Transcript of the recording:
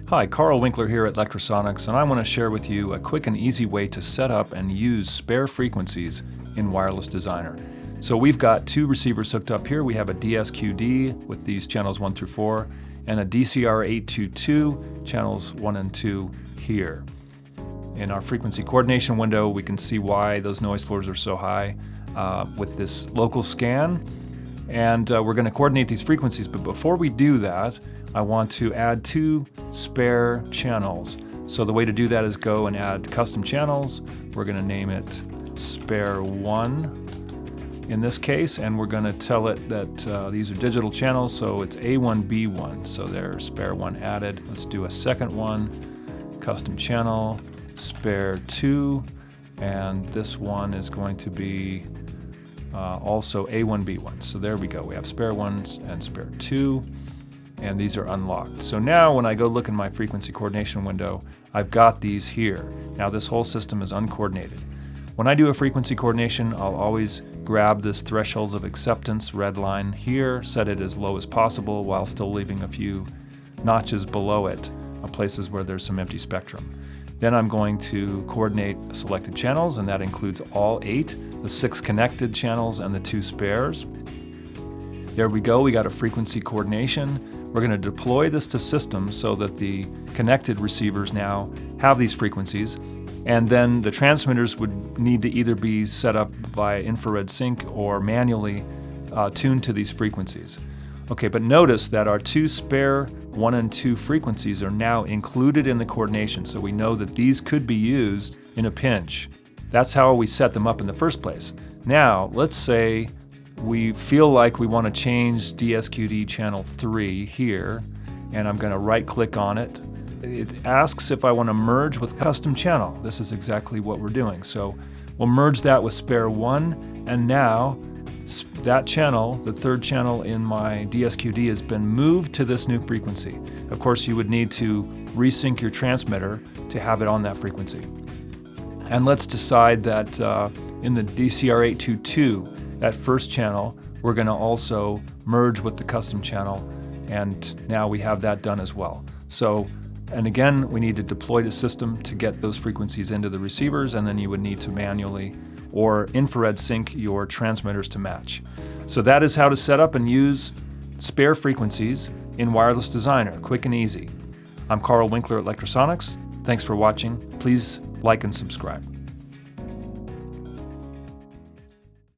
Hi, Carl Winkler here at Lectrosonics, and I want to share with you a quick and easy way to set up and use spare frequencies in Wireless Designer. So we've got two receivers hooked up here. We have a DSQD with these channels 1 through 4 and a DCR822 channels 1 and 2 here. In our frequency coordination window, we can see why those noise floors are so high with this local scan. And we're going to coordinate these frequencies, but before we do that, I want to add two spare channels. So the way to do that is go and add custom channels. We're going to name it spare 1 in this case, and we're going to tell it that these are digital channels, so it's A1B1. So there's spare 1 added. Let's do a second one, custom channel, spare 2, and this one is going to be also A1B1. So there we go. We have spare 1s and spare 2. And these are unlocked. So now when I go look in my frequency coordination window, I've got these here. Now this whole system is uncoordinated. When I do a frequency coordination, I'll always grab this threshold of acceptance red line here, set it as low as possible while still leaving a few notches below it, places where there's some empty spectrum. Then I'm going to coordinate selected channels, and that includes all 8, the 6 connected channels and the 2 spares. There we go, we got a frequency coordination. We're going to deploy this to systems so that the connected receivers now have these frequencies, and then the transmitters would need to either be set up via infrared sync or manually tuned to these frequencies. Okay, but notice that our 2 spare 1 and 2 frequencies are now included in the coordination, so we know that these could be used in a pinch. That's how we set them up in the first place. Now, let's say we feel like we want to change DSQD channel 3 here, and I'm going to right-click on it. It asks if I want to merge with custom channel. This is exactly what we're doing. So we'll merge that with spare 1, and now that channel, the 3rd channel in my DSQD, has been moved to this new frequency. Of course, you would need to resync your transmitter to have it on that frequency. And let's decide that in the DCR822, that first channel, we're going to also merge with the custom channel, and now we have that done as well. So, and again, we need to deploy the system to get those frequencies into the receivers, and then you would need to manually or infrared sync your transmitters to match. So that is how to set up and use spare frequencies in Wireless Designer, quick and easy. I'm Carl Winkler at Lectrosonics. Thanks for watching. Please like and subscribe.